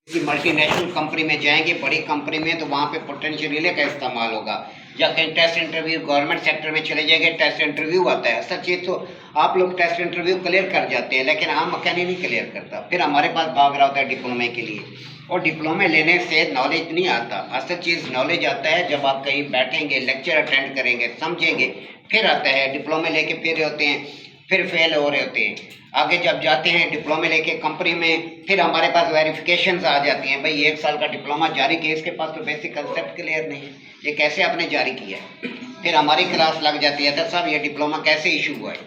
कि multinational company में जाएंगे, बड़ी कंपनी में, तो वहाँ पे पोटेंशियल रिले का इस्तेमाल होगा। या कहीं टेस्ट इंटरव्यू गवर्नमेंट सेक्टर में चले जाएंगे, टेस्ट इंटरव्यू आता है। सच चीज़ तो आप लोग टेस्ट इंटरव्यू क्लियर कर जाते हैं, लेकिन आम मैकेनिक नहीं क्लियर करता, फिर हमारे पास भाग रहा होता है डिप्लोमे के लिए। और डिप्लोमे लेने से नॉलेज नहीं आता, असल चीज़ नॉलेज आता है जब आप कहीं बैठेंगे, लेक्चर अटेंड करेंगे, समझेंगे, फिर आता है। डिप्लोमे लेके फिर होते हैं, फिर फेल हो रहे होते हैं। आगे जब जाते हैं डिप्लोमे लेके कंपनी में, फिर हमारे पास वेरिफिकेशंस आ जाती हैं, भाई 1 साल का डिप्लोमा जारी किया, इसके पास तो बेसिक कंसेप्ट क्लियर नहीं है, ये कैसे आपने जारी किया है। फिर हमारी क्लास लग जाती है, तो साहब ये डिप्लोमा कैसे इशू हुआ है,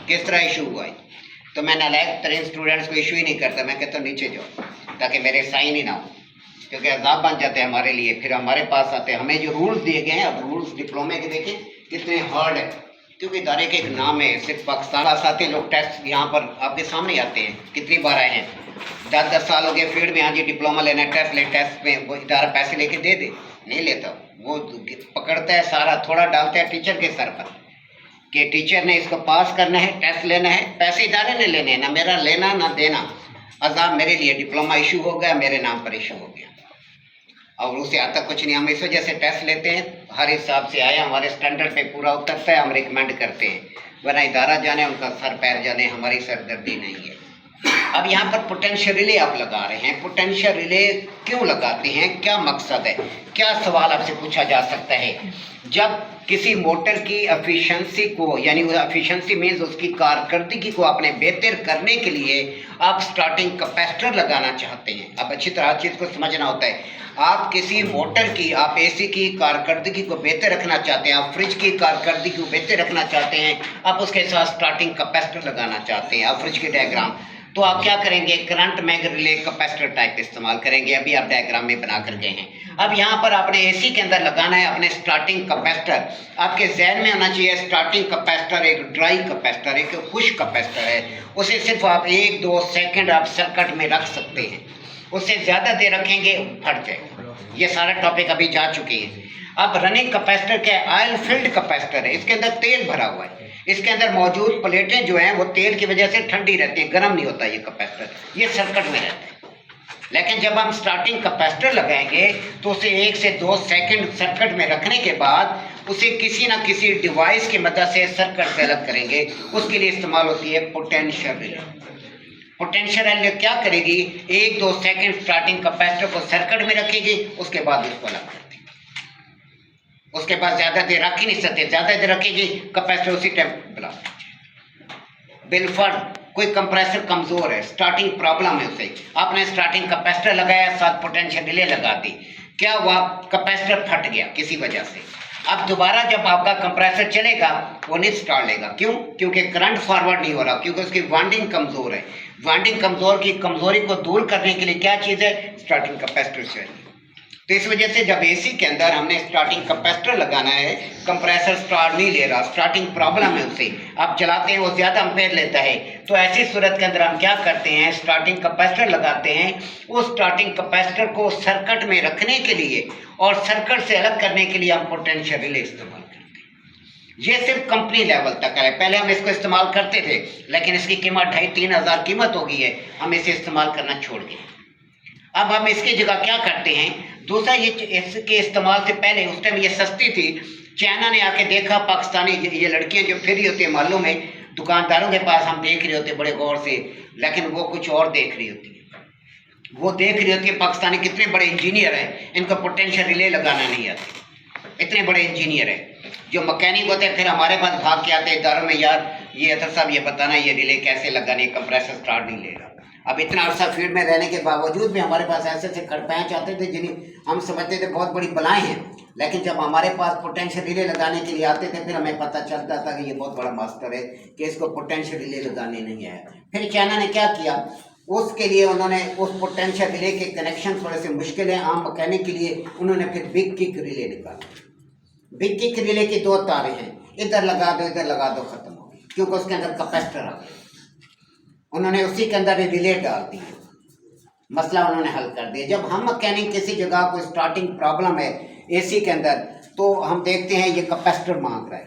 किस तरह इशू हुआ है। तो मैं नालायक तरह स्टूडेंट्स को इशू ही नहीं करता, मैं कहता हूँ नीचे जाओ ताकि मेरे साइन ही ना हो, क्योंकि अजाब बन जाते हैं हमारे लिए। फिर हमारे पास आते हैं, हमें जो रूल्स दिए गए हैं, अब रूल्स डिप्लोमे के देखें कितने हार्ड है, क्योंकि इदारे के एक नाम है। सिर्फ पाकिस्तान पास आते लोग टेस्ट यहाँ पर आपके सामने आते हैं, कितनी बार आए हैं, 10-10 साल हो गए फील्ड में। हाँ जी डिप्लोमा लेना है, टेस्ट ले, टेस्ट में वो इदारा पैसे लेके दे दे, नहीं लेता, वो पकड़ता है सारा, थोड़ा डालता है टीचर के सर पर कि टीचर ने इसको पास करना है, टेस्ट लेना है, पैसे इदारे ने लेने हैं, ना मेरा लेना ना देना। अजाब मेरे लिए, डिप्लोमा इशू हो गया, मेरे नाम पर इशू हो गया, और उसे आता कुछ नहीं। हम इस वजह से टेस्ट लेते हैं, हर हिसाब से आया, हमारे स्टैंडर्ड पे पूरा उतरता है, हम रिकमेंड करते हैं, वरना इदारा जाने उनका सर पैर जाने, हमारी सरदर्दी नहीं है। अब यहाँ पर पोटेंशियल रिले आप लगा रहे हैं, पोटेंशियल रिले क्यों लगाते हैं, क्या मकसद है, क्या सवाल आपसे पूछा जा सकता है। जब किसी मोटर की एफिशिएंसी को, यानी वो एफिशिएंसी मीन्स उसकी कारकर्दगी को आपने बेहतर करने के लिए आप स्टार्टिंग कैपेसिटर लगाना चाहते हैं। अब अच्छी तरह चीज़ को समझना होता है। आप किसी मोटर की, आप एसी की कारकर्दगी को बेहतर रखना चाहते हैं, आप फ्रिज की कारकर्दगी को बेहतर रखना चाहते हैं, आप उसके साथ स्टार्टिंग कैपेसिटर लगाना चाहते हैं। आप फ्रिज के डायग्राम, तो आप क्या करेंगे, करंट में रिले कैपेसिटर टाइप इस्तेमाल करेंगे, अभी आप डायग्राम में बना कर गए हैं। अब यहाँ पर आपने एसी के अंदर लगाना है अपने स्टार्टिंग कैपेसिटर। आपके जहन में होना चाहिए स्टार्टिंग कैपेसिटर एक ड्राई कैपेसिटर, एक खुश्क कैपेसिटर है, उसे सिर्फ आप 1-2 सेकंड आप सर्किट में रख सकते हैं, उससे ज़्यादा देर रखेंगे फट जाएगा। ये सारा टॉपिक अभी जा चुके हैं। अब रनिंग कैपेसिटर क्या है, ऑयल फिल्ड कैपेसिटर है, इसके अंदर तेल भरा हुआ है, इसके अंदर मौजूद प्लेटें जो हैं वो तेल की वजह से ठंडी रहती हैं, गर्म नहीं होता ये कैपेसिटर, ये सर्किट में रहता है। लेकिन जब हम स्टार्टिंग कैपेसिटर लगाएंगे तो उसे 1 से 2 सेकंड सर्किट में रखने के बाद उसे किसी ना किसी डिवाइस की मदद से सर्किट से अलग करेंगे, उसके लिए इस्तेमाल होती है पोटेंशियल रिले। पोटेंशियल रिले क्या करेगी, 1-2 सेकंड स्टार्टिंग कैपेसिटर को सर्किट में रखेगी, उसके बाद उसको अलग कर देगी। उसके बाद ज़्यादा देर रख ही नहीं सकते, ज़्यादा देर रखेगी कैपेसिटर उसी टाइम ब्लास्ट। बिलफर्ड कोई कंप्रेसर कमज़ोर है, स्टार्टिंग प्रॉब्लम है, उसे आपने स्टार्टिंग कैपेसिटर लगाया, साथ पोटेंशियल रिले लगा दी, क्या हुआ, कैपेसिटर फट गया किसी वजह से। अब दोबारा जब आपका कंप्रेसर चलेगा वो नहीं स्टार्ट लेगा, क्यों, क्योंकि करंट फॉरवर्ड नहीं हो रहा, क्योंकि उसकी वाइंडिंग कमज़ोर है। वाइंडिंग कमज़ोर की कमज़ोरी को दूर करने के लिए क्या चीज़ है, स्टार्टिंग कैपेसिटर चाहिए। तो इस वजह से जब एसी के अंदर हमने स्टार्टिंग कैपेसिटर लगाना है, कंप्रेसर स्टार्ट नहीं ले रहा, स्टार्टिंग प्रॉब्लम है, उसे आप चलाते हैं वो ज़्यादा एम्पेयर लेता है, तो ऐसी सूरत के अंदर हम क्या करते हैं, स्टार्टिंग कैपेसिटर लगाते हैं। उस स्टार्टिंग कैपेसिटर को सर्किट में रखने के लिए और सर्किट से अलग करने के लिए हम पोटेंशियल रिले इस्तेमाल करते हैं। ये सिर्फ कंपनी लेवल तक है, पहले हम इसको इस्तेमाल करते थे, लेकिन इसकी कीमत 2,500-3 हज़ार कीमत हो गई है, हम इसे इस्तेमाल करना छोड़ गए। अब हम इसकी जगह क्या करते हैं, दूसरा ये इसके इस्तेमाल से पहले, उस टाइम ये सस्ती थी, चाइना ने आके देखा पाकिस्तानी ये लड़कियां जो फिर होती है मालूम है, दुकानदारों के पास हम देख रहे होते बड़े गौर से, लेकिन वो कुछ और देख रही होती है। वो देख रही होती है पाकिस्तानी कितने बड़े इंजीनियर हैं, इनको पोटेंशियल रिले लगाना नहीं आती, इतने बड़े इंजीनियर हैं। जो मैकेनिक होते हैं फिर हमारे पास भाग के आते हैं इदारों में, यार ये अतर साहब ये बताना ये रिले कैसे लगाने, कंप्रेसर स्टार्ट नहीं लेगा। अब इतना अर्सा फील्ड में रहने के बावजूद भी हमारे पास ऐसे ऐसे खड़पैंच आते थे जिन्हें हम समझते थे बहुत बड़ी बलाएं हैं, लेकिन जब हमारे पास पोटेंशियल रिले लगाने के लिए आते थे फिर हमें पता चलता था कि ये बहुत बड़ा मास्टर है कि इसको पोटेंशियल रिले लगाने नहीं आया। फिर चाइना ने क्या किया, उसके लिए उन्होंने उस पोटेंशियल रिले के कनेक्शन थोड़े से मुश्किल हैं आम मैकेनिक के लिए, उन्होंने फिर बिग किक रिले निकाला। बिग किक रिले की 2 तारें हैं, इधर लगा दो इधर लगा दो, खत्म हो गई, क्योंकि उसके अंदर कैपेसिटर आ गया, उन्होंने उसी के अंदर रिले डाल दी, मसला उन्होंने हल कर दिया। जब हम मैकेनिक किसी जगह कोई स्टार्टिंग प्रॉब्लम है एसी के अंदर, तो हम देखते हैं ये कैपेसिटर मांग रहा है,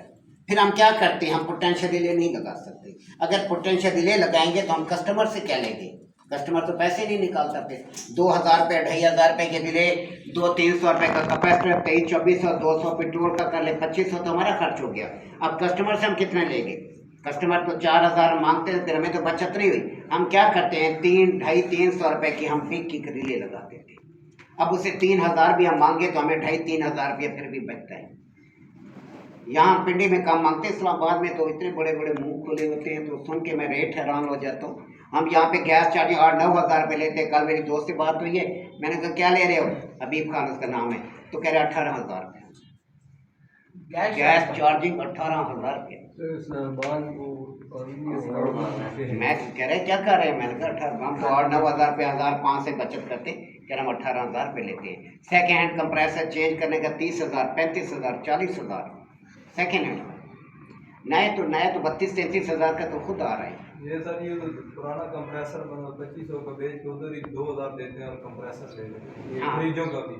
फिर हम क्या करते हैं, हम पोटेंशियल रिले नहीं लगा सकते। अगर पोटेंशियल रिले लगाएंगे तो हम कस्टमर से क्या लेंगे, कस्टमर तो पैसे नहीं निकालता, फिर 2,000 रुपये 2,500 रुपये के बिले 200-300 रुपये का कैपेसिटर, 2300-2400 200 पेट्रोल का कर ले 2500 तो हमारा खर्च हो गया। अब कस्टमर से हम कितना लेंगे? कस्टमर तो 4,000 मांगते हैं, फिर हमें तो बचत नहीं हुई। हम क्या करते हैं 300-250 रुपये की हम पिक की रिले लगा देते हैं। अब उसे 3,000 भी हम मांगे तो हमें 2,500-3,000 रुपये फिर भी बचता है। यहाँ पिंडी में काम मांगते हैं, इस्लामाबाद में तो इतने बड़े बड़े मुंह खुले होते हैं, तो सुन के मैं रेट हैरान हो जाता हूँ। हम यहाँ पे गैस चार्जिंग 8-9 हज़ार रुपये लेते हैं। कल मेरी दोस्त से बात हुई है, मैंने कहा क्या ले रहे हो? हबीब खान उसका नाम है, तो कह रहे 18,000 रुपये गैस चार्जिंग 18,000 रुपये। मैं कह रहे क्या कर रहे हैं? मैंने कहा 18, हम तो 8-9 हज़ार रुपये 1,500 से बचत करते, कह रहे हम 18,000 रुपये लेते हैं। सेकेंड हैंड कंप्रेसर चेंज करने का 30,000, 35,000, 40,000 सेकेंड हैंड। नए तो 32-33 हज़ार का तो खुद आ रहा है। ये सर ये तो पुराना कंप्रेसर 2500 का बेच के उधर ही 2,000 देते हैं और कंप्रेसर ले लेते हैं। फ्रिजों का भी,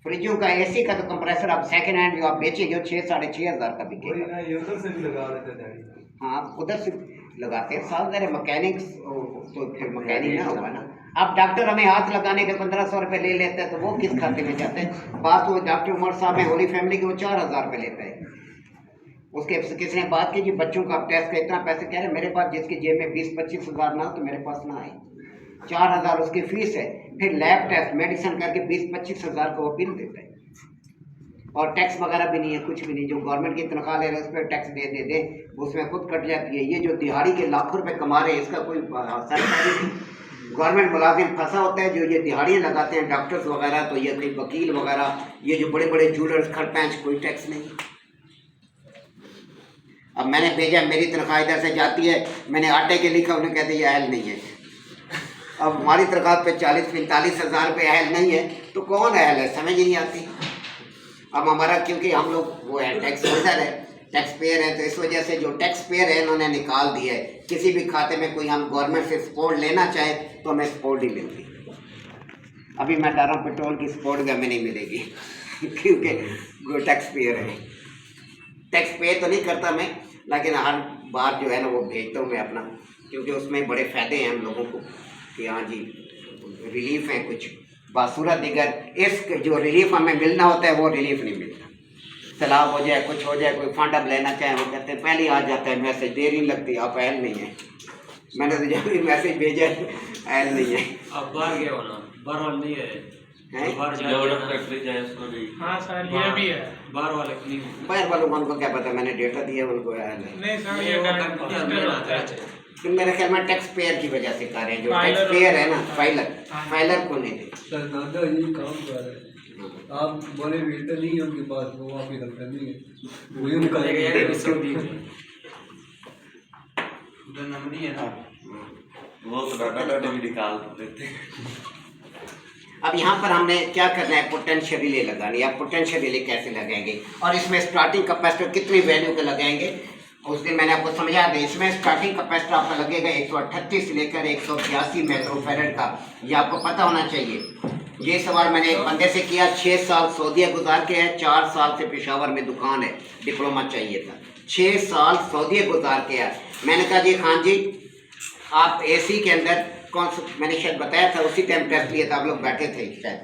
फ्रिजों का एसी का तो कंप्रेसर आप सेकेंड हैंड जो आप बेचेंगे 6-6.5 हज़ार का बिकेगा। ये उधर से भी लगा देते हैं। हाँ उधर से लगाते हैं, साल मेरे मैकेनिक्स तो फिर मैकेनिक ना होगा ना। अब डॉक्टर हमें हाथ लगाने के 1,500 रुपये ले लेते हैं, तो वो किस खाते में जाते हैं? बात वो डॉक्टर उमर साहब है होली फैमिली के, वो 4,000 रुपये लेते हैं। उसके किसी ने बात की कि बच्चों का टेस्ट का इतना पैसे, कह रहे मेरे पास जिसकी जेब में 20-25 हज़ार ना हो तो मेरे पास ना आए। 4,000 उसकी फीस है, फिर लैब टेस्ट मेडिसिन करके 20-25 हज़ार का वो बिल देता है। और टैक्स वगैरह भी नहीं है, कुछ भी नहीं। जो गवर्नमेंट की तनख्वाह ले रहे हैं उस पर टैक्स दे उसमें खुद कट जाती है। ये जो दिहाड़ी के लाखों रुपए कमा रहे हैं इसका कोई सरकारी नहीं। गवर्नमेंट मुलाजिम फंसा होता है, जो ये दिहाड़ियाँ लगाते हैं डॉक्टर्स वगैरह, तो ये कोई वकील वगैरह, ये जो बड़े बड़े ज्वेलर्स खड़पेंच, कोई टैक्स नहीं। अब मैंने भेजा, मेरी तनख्वाह इधर से जाती है, मैंने आटे के लिखा, उन्हें कहते ये अहल नहीं है। अब हमारी तनख्वाह पे 40-45 हज़ार रुपये अहल नहीं है, तो कौन अहल है? समझ ही नहीं आती। अब हमारा क्योंकि हम लोग वो है टैक्स होल्डर है, टैक्स पेयर है, तो इस वजह से जो टैक्स पेयर है इन्होंने निकाल दिया है। किसी भी खाते में कोई हम गवर्नमेंट से सपोर्ट लेना चाहे तो हमें सपोर्ट ही मिलती। अभी मैं डर रहा हूँ पेट्रोल की सपोर्ट भी हमें नहीं मिलेगी क्योंकि वो टैक्स पेयर है। टैक्स पे तो नहीं करता मैं, लेकिन हर बार जो है ना वो भेजता हूँ मैं अपना, क्योंकि उसमें बड़े फ़ायदे हैं हम लोगों को कि हाँ जी रिलीफ है कुछ बासूरत दिगर। इस जो रिलीफ हमें मिलना होता है वो रिलीफ नहीं मिलता। सैलाब हो जाए, कुछ हो जाए, कोई फंड अब लेना चाहे, वो कहते हैं पहले आ जाता है मैसेज, देरी नहीं लगती, आप अहल नहीं है। मैंने तो जब भी मैसेज भेजा अहल नहीं है। अब बाहर गया होना, बाहर नहीं है, हाँ सर ये भी है। बाहर वाले नहीं, बाहर वालों को उनको क्या पता, मैंने डेटा दिया उनको अहल नहीं सर ये कि मेरे ख्याल में टैक्स पेयर की वजह से कर रहे हैं। जो टैक्स पेयर है ना, फाइलर को नहीं दे। सर दादा ये काम कर रहे हैं, आप बोले वेटर नहीं है उनके पास, वो आप ही करते नहीं है, वही उनका नंबर नहीं है ना, वो तो डाटा भी निकाल देते हैं। अब यहाँ पर हमने क्या करना है, पोटेंशियल रिले लगानी है। अब पोटेंशियल रिले कैसे लगाएंगे और इसमें स्टार्टिंग कैपेसिटर कितनी वैल्यू के लगाएंगे, उस दिन मैंने आपको समझा दें। इसमें स्टार्टिंग कैपेसिटर आपका लगेगा 138 से लेकर 182 माइक्रोफैरड का, ये आपको पता होना चाहिए। ये सवाल मैंने एक बंदे से किया, 6 साल सऊदीया गुजार के है, 4 साल से पेशावर में दुकान है, डिप्लोमा चाहिए था, 6 साल सऊदीया गुजार के है। मैंने कहा जी खान जी आप AC के अंदर कौन सा, मैंने शायद बताया था उसी टाइम टेस्ट लिया था, आप लोग बैठे थे शायद,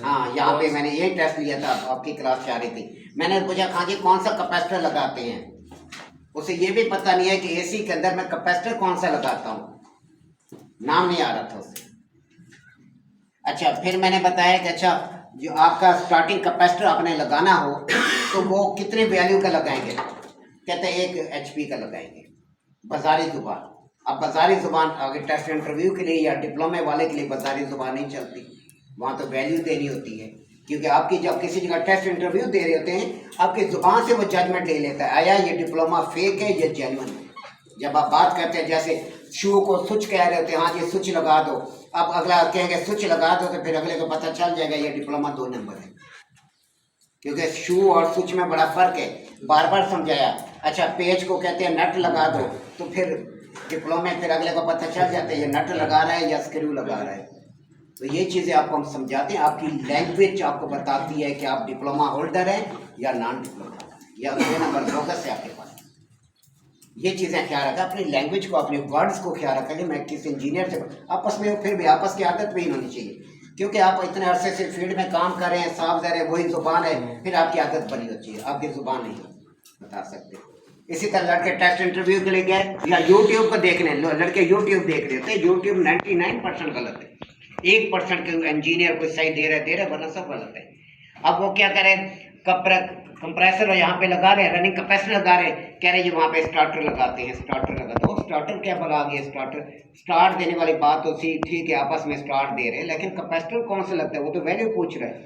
हाँ यहाँ पे मैंने यही टेस्ट लिया था, आपकी क्लास जा रही थी। मैंने पूछा खान जी कौन सा कैपेसिटर लगाते हैं, उसे ये भी पता नहीं है कि AC के अंदर मैं कैपेसिटर कौन सा लगाता हूँ, नाम नहीं आ रहा था उसे। अच्छा फिर मैंने बताया कि अच्छा जो आपका स्टार्टिंग कैपेसिटर आपने लगाना हो तो वो कितने वैल्यू का लगाएंगे, कहते हैं 1 HP का लगाएंगे बाजारी जुबान। अब बाजारी ज़ुबान आगे टेस्ट इंटरव्यू के लिए या डिप्लोमे वाले के लिए बाजारी ज़ुबान नहीं चलती, वहाँ तो वैल्यू देनी होती है, क्योंकि आपकी जब किसी जगह टेस्ट इंटरव्यू दे रहे होते हैं आपकी ज़ुबान से वो जजमेंट ले लेता है, आया ये डिप्लोमा फेक है या जेन्युइन है। जब आप बात करते हैं जैसे शू को स्विच कह रहे होते हैं, हाँ ये स्विच लगा दो, अब अगला कहेंगे स्विच लगा दो, तो फिर अगले को पता चल जाएगा ये डिप्लोमा 2 नंबर है, क्योंकि शू और स्विच में बड़ा फ़र्क है, बार बार समझाया। अच्छा पेज को कहते हैं नट लगा दो, तो फिर डिप्लोमे फिर अगले को पता चल जाता है ये नट लगा रहा है या स्क्रू लगा रहा है। तो ये चीज़ें आपको हम समझाते हैं, आपकी लैंग्वेज आपको बताती है कि आप डिप्लोमा होल्डर हैं या नॉन डिप्लोमा, या 2 नंबर बोगस है आपके पास। ये चीज़ें ख्याल रखा, अपनी लैंग्वेज को, अपने वर्ड्स को ख्याल रखा कि मैं किस इंजीनियर से आपस में, फिर भी आपस की आदत भी होनी चाहिए, क्योंकि आप इतने अरसे से फील्ड में काम कर रहे हैं, साफ ज़ाहिर है वही ज़ुबान है, फिर आपकी आदत बनी होती है, आपकी ज़ुबान नहीं बता सकते। इसी तरह लड़के टेस्ट इंटरव्यू के लिए गए या यूट्यूब को देखने, लड़के यूट्यूब देख रहे होते हैं, यूट्यूब 99% गलत है, 1% के इंजीनियर कोई सही दे रहे वरना सब गलत है। अब वो क्या करें, कंप्रेसर यहाँ पे लगा रहे हैं, रनिंग कैपेसिटर लगा रहे हैं, कह रहे हैं वहाँ पे स्टार्टर लगाते हैं, स्टार्टर लगाते हैं। स्टार्टर क्या बना गया, स्टार्ट देने वाली बात तो ठीक है, आपस में स्टार्ट दे रहे हैं, लेकिन कैपेसिटर कौन सा लगता है, वो तो वैल्यू पूछ रहे हैं,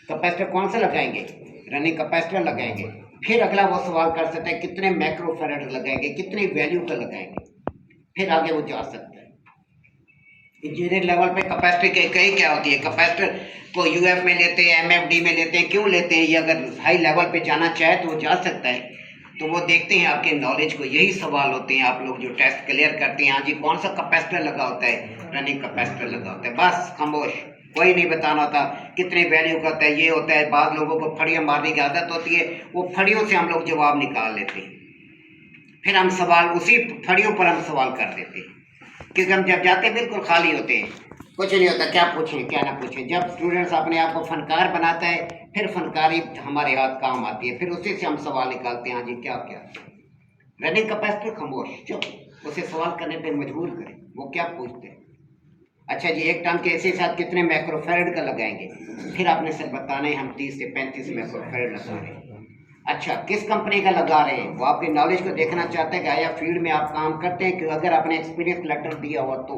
कैपेसिटर कौन सा लगाएंगे, रनिंग कैपेसिटर लगाएंगे। फिर अगला वो सवाल कर सकते हैं कितने माइक्रोफैराड लगाएंगे, कितनी वैल्यू का लगाएंगे, फिर आगे वो जा सकता है। इंजीनियर लेवल पे कैपेसिटी के कई क्या होती है, कैपेसिटर को यूएफ में लेते हैं, एमएफडी में लेते हैं, क्यों लेते हैं, ये अगर हाई लेवल पे जाना चाहे तो वो जा सकता है, तो वो देखते हैं आपके नॉलेज को। यही सवाल होते हैं आप लोग जो टेस्ट क्लियर करते हैं, हाँ जी कौन सा कैपेसिटर लगा होता है, रनिंग कैपेसिटर लगा होता है, बस खामोश, कोई नहीं बताना होता कितने वैल्यू का होता है, ये होता है। बाद लोगों को फड़ियाँ मारने की आदत होती है, वो फड़ियों से हम लोग जवाब निकाल लेते हैं, फिर हम सवाल उसी फड़ियों पर हम सवाल कर देते हैं, क्योंकि हम जब जाते हैं बिल्कुल खाली होते हैं, कुछ नहीं होता, क्या पूछें क्या ना पूछें। जब स्टूडेंट्स अपने आप को फनकार बनाता है, फिर फनकारी हमारे हाथ काम आती है, फिर उसी से हम सवाल निकालते हैं, हाँ जी क्या क्या। रनिंग कैपेसिटर खामोश, चुप, उसे सवाल करने पे मजबूर करें, वो क्या पूछते हैं। अच्छा जी, एक टन के ऐसे साथ कितने माइक्रोफैराड का लगाएंगे, फिर आपने सर बताना है हम 30 से 35 माइक्रोफैराड लगा रहे हैं। अच्छा, किस कंपनी का लगा रहे हैं, वो आपके नॉलेज को देखना चाहते हैं कि आया फील्ड में आप काम करते हैं, कि अगर आपने एक्सपीरियंस लेटर दिया हुआ तो,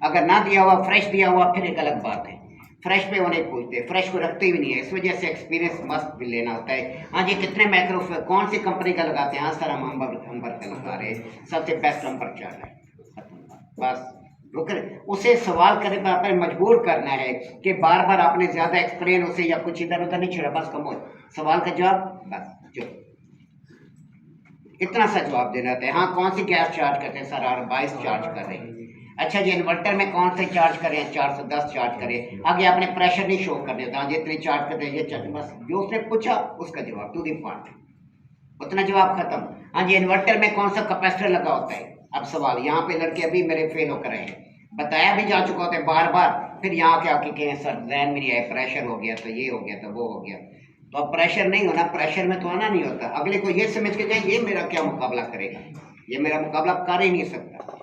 अगर ना दिया हुआ, फ्रेश दिया हुआ, फिर एक अलग बात है। फ्रेश पे वो नहीं पूछते, फ्रेश को रखते भी नहीं है, इस वजह से एक्सपीरियंस मस्त भी लेना होता है। हाँ जी, कितने माइक्रो कौन सी कंपनी का लगाते हैं, हाँ सर हम अंबर का लगा रहे हैं, सबसे बेस्ट अंबर चल रहा है, बस रुक रहे। उसे सवाल करने पर आपने मजबूर करना है कि बार बार आपने ज़्यादा एक्सप्लेन उसे या कुछ इधर उधर नहीं छिड़ा, बस कमो सवाल का जवाब, बस जो इतना सा जवाब देना होता है। हाँ, कौन सी गैस चार्ज करते हैं सर, और 22 चार्ज कर रहे हैं। अच्छा जी, इन्वर्टर में कौन से चार्ज करें, 410 चार्ज करें। आगे आपने प्रेशर नहीं शो करने होता, जितने चार्ज करते हैं ये चार्ज, बस जो उसने पूछा उसका जवाब टू दी पॉइंट, उतना जवाब खत्म। हाँ जी, इन्वर्टर में कौन सा कैपेसिटर लगा होता है। अब सवाल यहाँ पे लड़के अभी मेरे फेल होकर रहे हैं, बताया भी जा चुका होता है बार बार, फिर यहाँ के आके कहें सर जहन में नहीं आया, प्रेशर हो गया तो ये हो गया तो वो हो गया। तो अब प्रेशर नहीं होना, प्रेशर में तो आना नहीं होता। अगले को ये समझ के जाए ये मेरा क्या मुकाबला करेगा, ये मेरा मुकाबला कर ही नहीं सकता,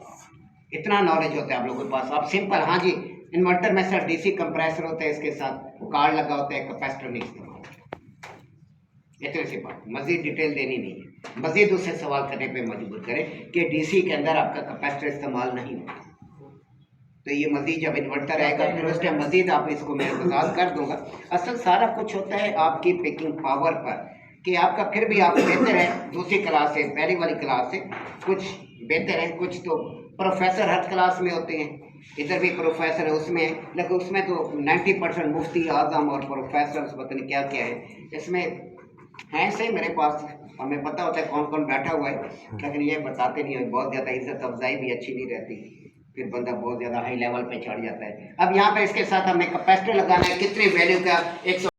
इतना नॉलेज होता है आप लोगों के पास। आप सिंपल, हाँ जी इन्वर्टर में सर डीसी कंप्रेसर होता है, इसके साथ कार्ड लगा होता है, कैपेसिटर नहीं इस्तेमाल, इतने सी बात, मजीद डिटेल देनी नहीं है। मजीद उससे सवाल करने पे मजबूर करें कि डीसी के अंदर आपका कैपेसिटर इस्तेमाल नहीं होता, तो ये मजीद जब इन्वर्टर आएगा फिर उस टाइम मजीद आप इसको मैं वजाहत कर दूंगा। असल सारा कुछ होता है आपकी पिकिंग पावर पर, कि आपका फिर भी आप बेहतर है दूसरी क्लास से, पहली वाली क्लास से कुछ बेहतर है। कुछ तो प्रोफेसर हर क्लास में होते हैं, इधर भी प्रोफेसर है उसमें, लेकिन उसमें तो 90% मुफ्ती आजम और प्रोफेसर पता नहीं क्या क्या है, इसमें हैं सही मेरे पास, हमें पता होता है कौन कौन बैठा हुआ है, लेकिन ये बताते नहीं है। बहुत ज़्यादा इज्जत अफजाई भी अच्छी नहीं रहती, फिर बंदा बहुत ज़्यादा हाई लेवल पे चढ़ जाता है। अब यहाँ पे इसके साथ हमें कैपेसिटर लगाना है, कितनी वैल्यू का, 100